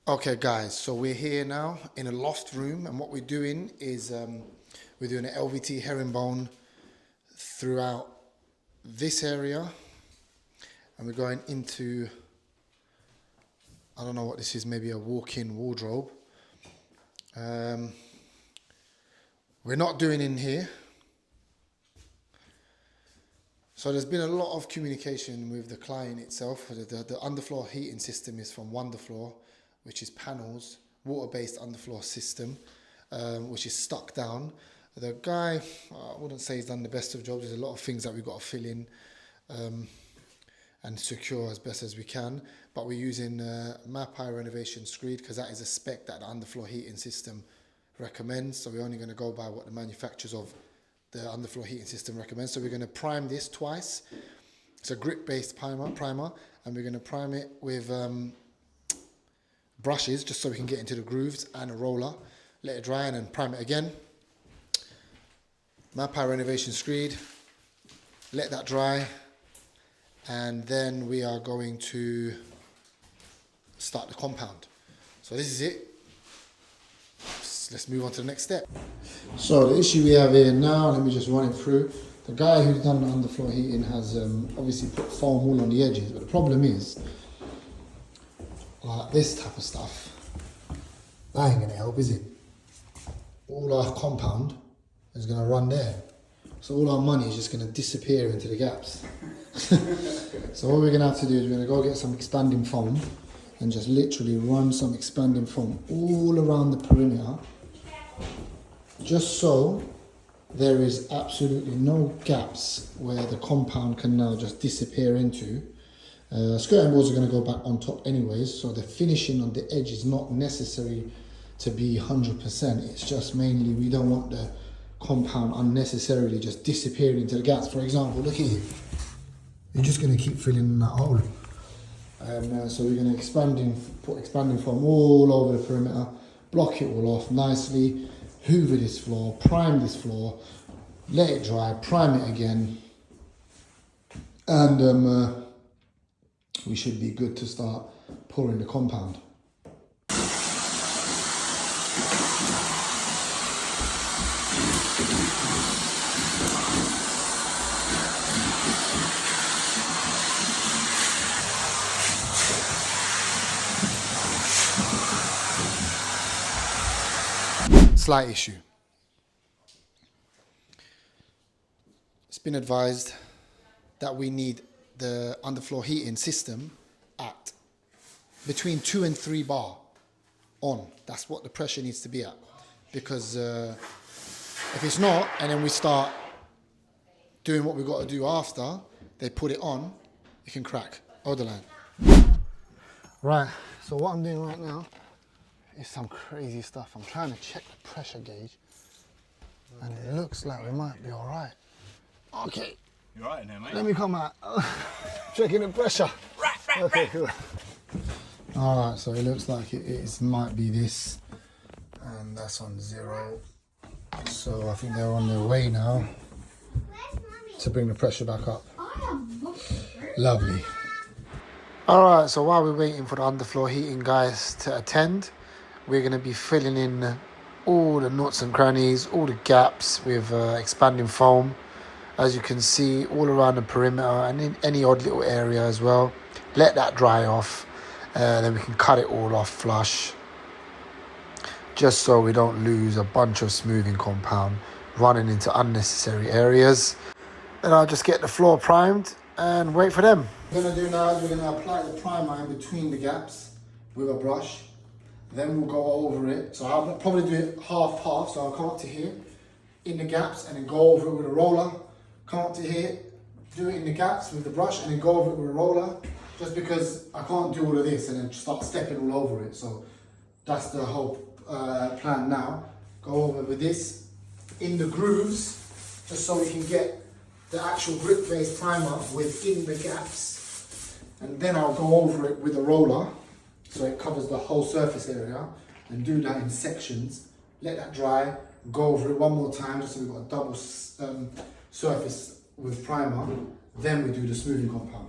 Okay guys, so we're here now in a loft room, and what we're doing is we're doing an LVT herringbone throughout this area, and we're going into, I don't know what this is, maybe a walk-in wardrobe. We're not doing in here. So there's been a lot of communication with the client itself. The underfloor heating system is from Wonderfloor, which is panels, water-based underfloor system, which is stuck down. The guy, I wouldn't say he's done the best of jobs. There's a lot of things that we've got to fill in and secure as best as we can. But we're using Mapai renovation screed because that is a spec that the underfloor heating system recommends. So we're only going to go by what the manufacturers of the underfloor heating system recommends. So we're going to prime this twice. It's a grit-based primer, and we're going to prime it with brushes just so we can get into the grooves, and a roller. Let it dry and then prime it again. Mapai renovation screed. Let that dry, and then we are going to start the compound. So this is it. Let's move on to the next step. So the issue we have here now, let me just run it through. The guy who's done the underfloor heating has obviously put foam all on the edges, but the problem is, like this type of stuff, that ain't gonna help, is it? All our compound is gonna run there. So all our money is just gonna disappear into the gaps. So what we're gonna have to do is we're gonna go get some expanding foam and just literally run some expanding foam all around the perimeter, just so there is absolutely no gaps where the compound can now just disappear into. Skirting boards are going to go back on top anyways, so the finishing on the edge is not necessary to be 100%. It's just mainly we don't want the compound unnecessarily just disappearing into the gaps. For example, look here, you're just going to keep filling in that hole. So we're going to put expanding foam all over the perimeter, block it all off nicely, hoover this floor, prime this floor, let it dry, prime it again, and we should be good to start pouring the compound. Slight issue. It's been advised that we need the underfloor heating system at between 2 and 3 bar on. That's what the pressure needs to be at, because if it's not, and then we start doing what we've got to do after they put it on, it can crack. Hold the line. Right, so what I'm doing right now is some crazy stuff. I'm trying to check the pressure gauge, and it looks like we might be all right. Okay. You all right in there, mate? Let me come out. Checking the pressure. Okay, cool. All right, so it looks like it might be this, and that's on 0. So I think they're on their way now to bring the pressure back up. Lovely. All right, so while we're waiting for the underfloor heating guys to attend, we're going to be filling in all the nooks and crannies, all the gaps with expanding foam. As you can see, all around the perimeter and in any odd little area as well. Let that dry off, then we can cut it all off flush, just so we don't lose a bunch of smoothing compound running into unnecessary areas. Then I'll just get the floor primed and wait for them. What we're going to do now is we're going to apply the primer in between the gaps with a brush. Then we'll go over it. So I'll probably do it half-half. So I'll come up to here in the gaps and then go over it with a roller. Come up to here, do it in the gaps with the brush and then go over it with a roller. Just because I can't do all of this and then start stepping all over it. So that's the whole plan now. Go over with this in the grooves, just so we can get the actual grip-based primer within the gaps. And then I'll go over it with a roller, so it covers the whole surface area, and do that in sections. Let that dry, go over it one more time just so we've got a double surface with primer. Then we do the smoothing compound.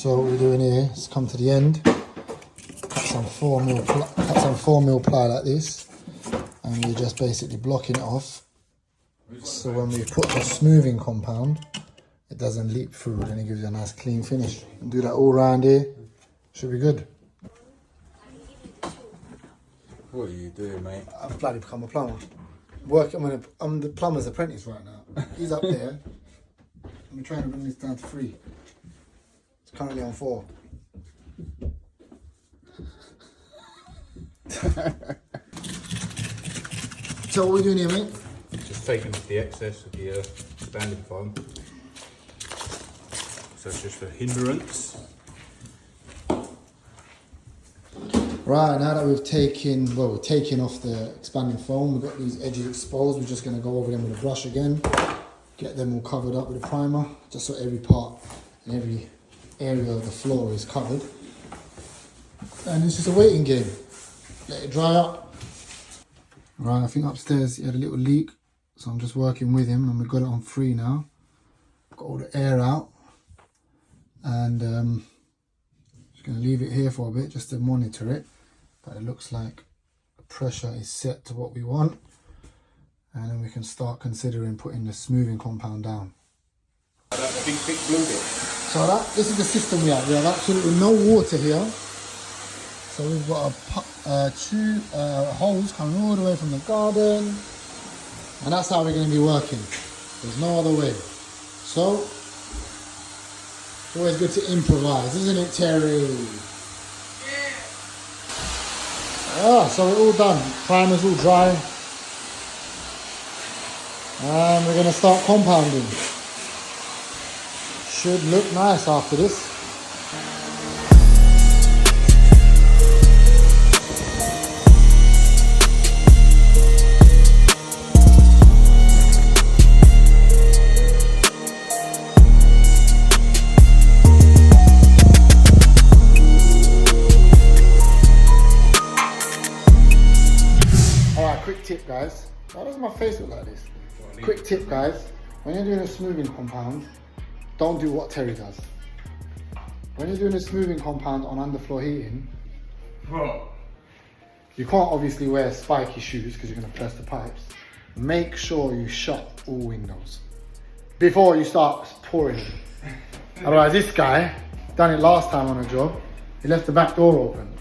So what we're doing here is come to the end, cut some 4mm ply like this, and we're just basically blocking it off. So when we put the smoothing compound, it doesn't leak through, and it gives you a nice clean finish. And do that all around here, should be good. What are you doing, mate? I've bloody become a plumber. I'm the plumber's apprentice right now. He's up there. I'm trying to bring this down to 3. It's currently on 4. So what are we doing here, mate? Just taking off the excess of the expanding foam. So it's just for hindrance. Right, now that we're taking off the expanding foam, we've got these edges exposed. We're just going to go over them with a brush again, get them all covered up with a primer, just so every part and every area of the floor is covered. And it's just a waiting game. Let it dry up. Right, I think upstairs he had a little leak, so I'm just working with him, and we've got it on 3 now. Got all the air out, and just going to leave it here for a bit just to monitor it. But it looks like the pressure is set to what we want, and then we can start considering putting the smoothing compound down. That big thick blue bit. So this is the system we have. We have absolutely no water here. So we've got 2 holes coming all the way from the garden, and that's how we're going to be working. There's no other way. So it's always good to improvise, isn't it, Terry? So we're all done. Primer's all dry. And we're going to start compounding. Should look nice after this. Quick tip, guys. Why does my face look like this? Quick tip, guys. When you're doing a smoothing compound, don't do what Terry does. When you're doing a smoothing compound on underfloor heating, you can't obviously wear spiky shoes because you're going to press the pipes. Make sure you shut all windows before you start pouring it. Otherwise, this guy done it last time on a job. He left the back door open.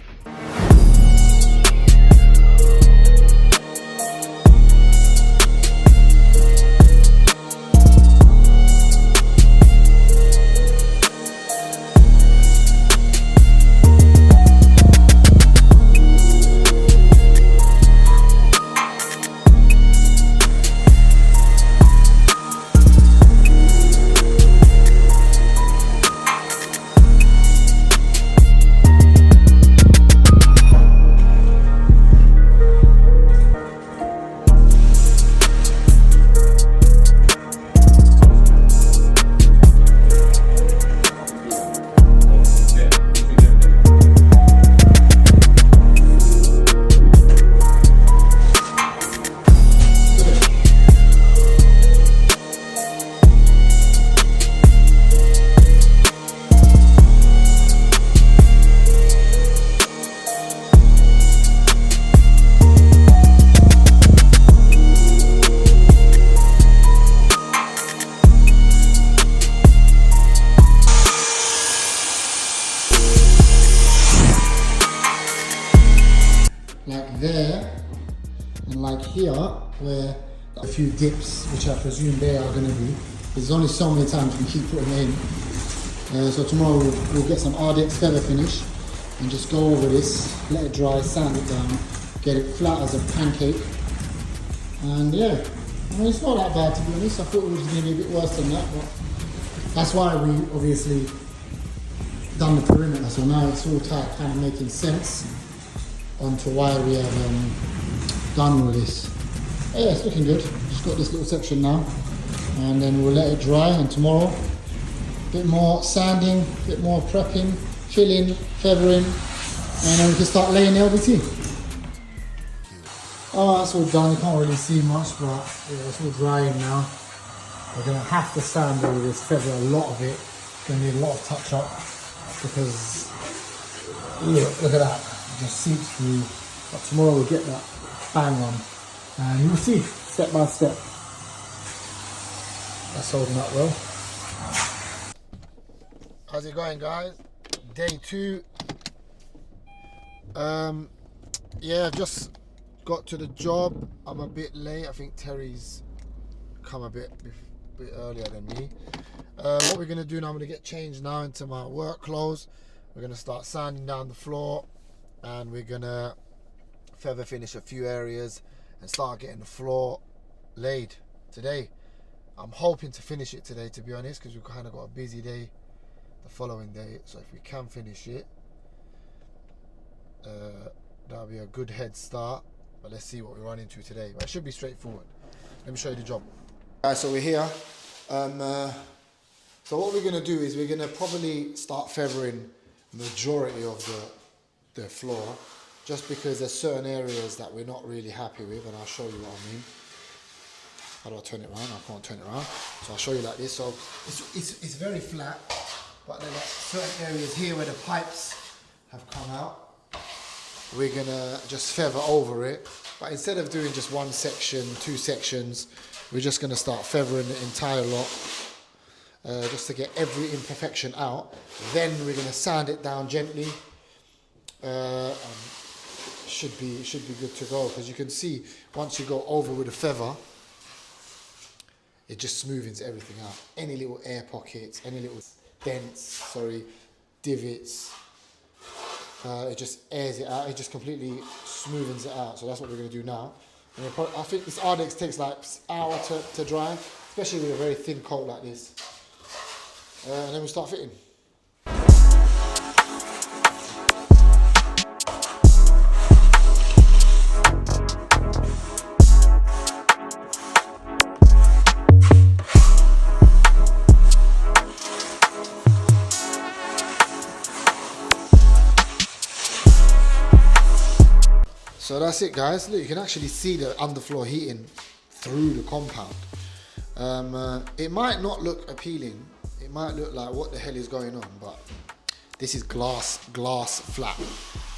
Like there, and like here, where a few dips, which I presume they are going to be. There's only so many times we keep putting it in. So tomorrow we'll get some Ardex feather finish and just go over this, let it dry, sand it down, get it flat as a pancake. And yeah, I mean, it's not that bad to be honest. I thought it was going to be a bit worse than that, but that's why we obviously done the perimeter. So now it's all tight, kind of making sense onto why we have done all this. But yeah, it's looking good. Just got this little section now, and then we'll let it dry, and tomorrow a bit more sanding, a bit more prepping, filling, feathering, and then we can start laying the LVT. Oh, that's all done. You can't really see much, but yeah, it's all drying now. We're going to have to sand all this, feather a lot of it. It's going to need a lot of touch up. because look at that, it just seeps through. But tomorrow we'll get that bang on, and you'll see step by step. That's holding up well. How's it going, guys? Day 2. Yeah, I've just got to the job. I'm a bit late. I think Terry's come a bit earlier than me. What we're gonna do now, I'm gonna get changed now into my work clothes. We're gonna start sanding down the floor, and we're gonna feather finish a few areas and start getting the floor laid today. I'm hoping to finish it today, to be honest, because we've kind of got a busy day the following day. So if we can finish it, that'll be a good head start. But let's see what we run into today. But it should be straightforward. Let me show you the job. Alright, so we're here. So what we're going to do is we're going to probably start feathering the majority of the floor, just because there's certain areas that we're not really happy with, and I'll show you what I mean. How do I turn it around? I can't turn it around. So I'll show you like this. So it's very flat, but there are certain areas here where the pipes have come out. We're going to just feather over it. But instead of doing just one section, 2 sections, we're just going to start feathering the entire lot, just to get every imperfection out. Then we're going to sand it down gently. And should be good to go, because you can see once you go over with a feather, it just smoothens everything out. Any little air pockets, any little dents, divots, it just airs it out. It just completely smoothens it out. So that's what we're going to do now. And I think this Ardex takes like an hour to dry, especially with a very thin coat like this. And then we start fitting. So that's it, guys. Look, you can actually see the underfloor heating through the compound. It might not look appealing. It might look like what the hell is going on, but this is glass flat.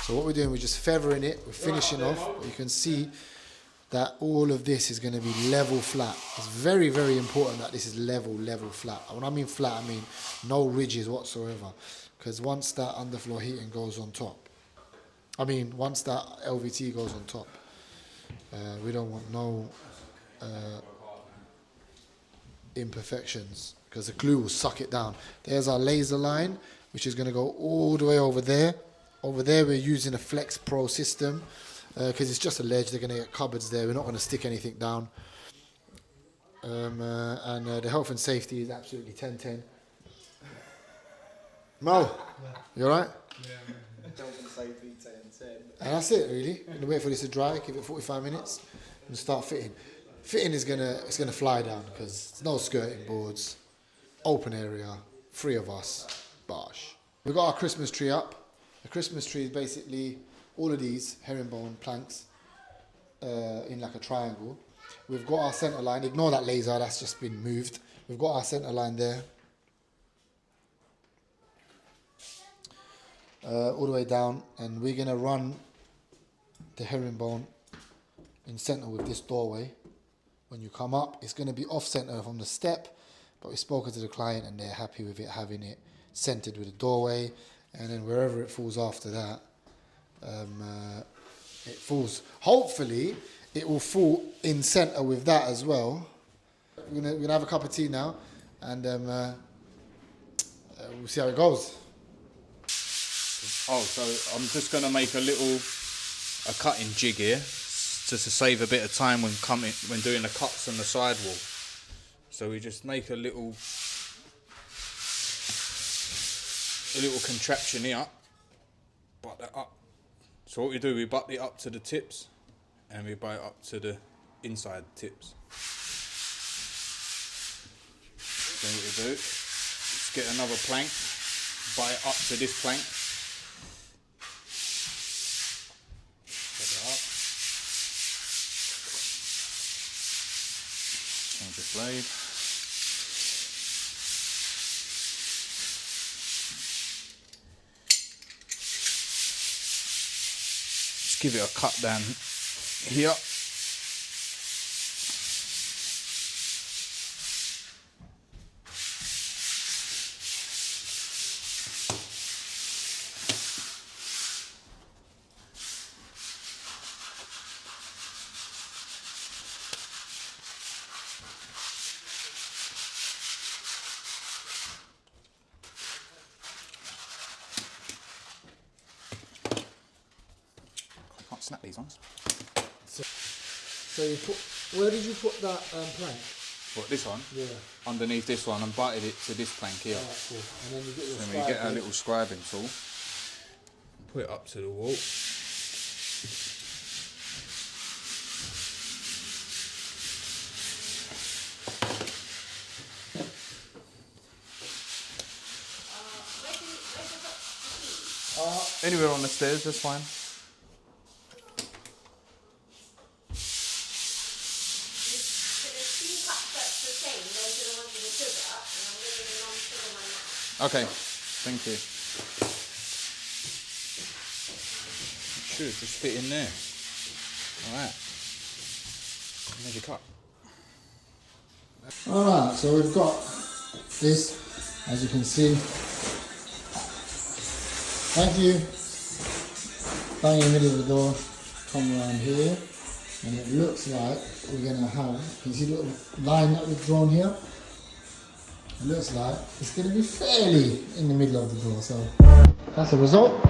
So what we're doing, we're just feathering it, we're finishing off. You can see that all of this is going to be level flat. It's very, very important that this is level flat. When I mean flat, I mean no ridges whatsoever. Because once that underfloor heating goes on top, once that LVT goes on top, we don't want no imperfections, because the glue will suck it down. There's our laser line, which is going to go all the way over there. Over there, we're using a Flex Pro system, because it's just a ledge. They're going to get cupboards there. We're not going to stick anything down. And the health and safety is absolutely 10/10. Mo, you alright? Yeah. Health and safety 10/10. And that's it, really. I'm gonna wait for this to dry, give it 45 minutes, and start fitting. Fitting is gonna fly down, because there's no skirting boards, open area, 3 of us, bosh. We've got our Christmas tree up. The Christmas tree is basically all of these herringbone planks in like a triangle. We've got our centre line. Ignore that laser, that's just been moved. We've got our centre line there. All the way down, and we're going to run the herringbone in centre with this doorway. When you come up, it's going to be off centre from the step, but we've spoken to the client and they're happy with it, having it centred with a doorway, and then wherever it falls after that, it falls. Hopefully it will fall in centre with that as well. We're gonna have a cup of tea now, and we'll see how it goes. Oh, so I'm just going to make a cutting jig here, just to save a bit of time when doing the cuts on the sidewall. So we just make a little contraption here, butt that up. So what we do, we butt it up to the tips, and we butt it up to the inside tips. So what we do, let's get another plank, butt it up to this plank. Change the blade. just give it a cut down here. Can't snap these ones. So you put, where did you put that plank? What, this one? Yeah. Underneath this one, and butted it to this plank here. Alright, cool. And then you get your Then we get our little scribing tool, put it up to the wall. Anywhere on the stairs, that's fine. Okay, thank you. Should just fit in there. Alright. There's your cut. Alright, so we've got this, as you can see. Thank you. Bang in the middle of the door, come around here, and it looks like we're going to have, you see the little line that we've drawn here? It looks like it's going to be fairly in the middle of the door, so that's the result.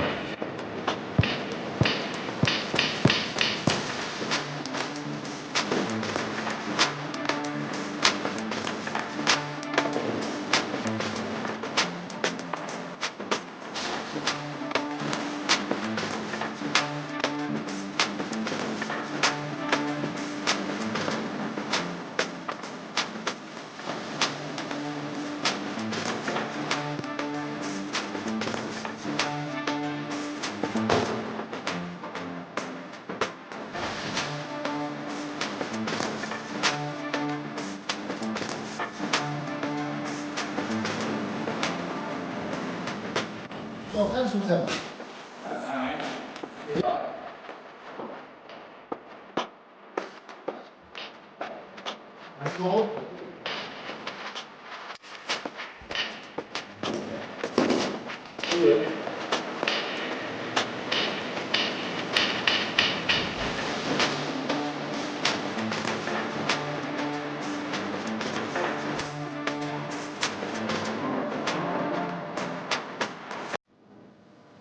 Oh, thanks for that. That's all.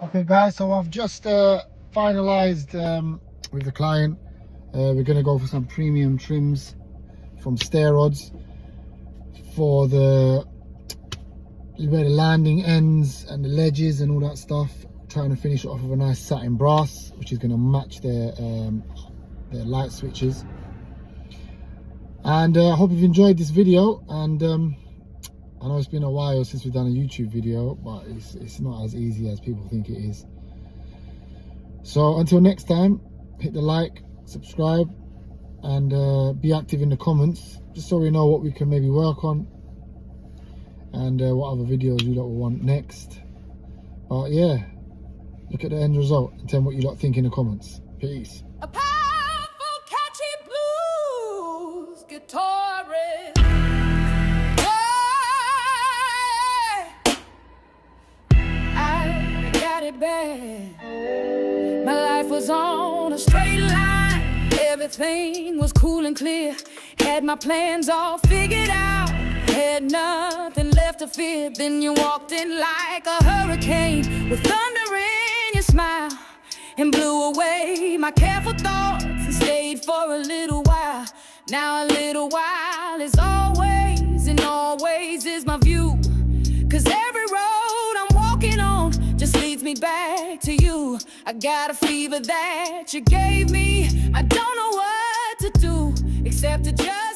Okay guys, so I've just finalized with the client. We're going to go for some premium trims from stair rods for where the landing ends and the ledges and all that stuff. Trying to finish it off with a nice satin brass, which is going to match their light switches. And I hope you've enjoyed this video, and I know it's been a while since we've done a YouTube video, but it's not as easy as people think it is. So until next time, hit the like, subscribe, and be active in the comments, just so we know what we can maybe work on, and what other videos you lot will want next. But yeah, look at the end result and tell me what you lot think in the comments. Peace. A powerful, catchy blues guitarist. I got it bad. My life was on a straight line. Everything was cool and clear. Had my plans all figured out. Had nothing left to fear. Then you walked in like a hurricane with thunder in your smile, and blew away my careful thoughts and stayed for a little while. Now a little while is always, and always is my view. 'Cause every road I'm walking on just leads me back to you. I got a fever that you gave me. I don't know what to do except to just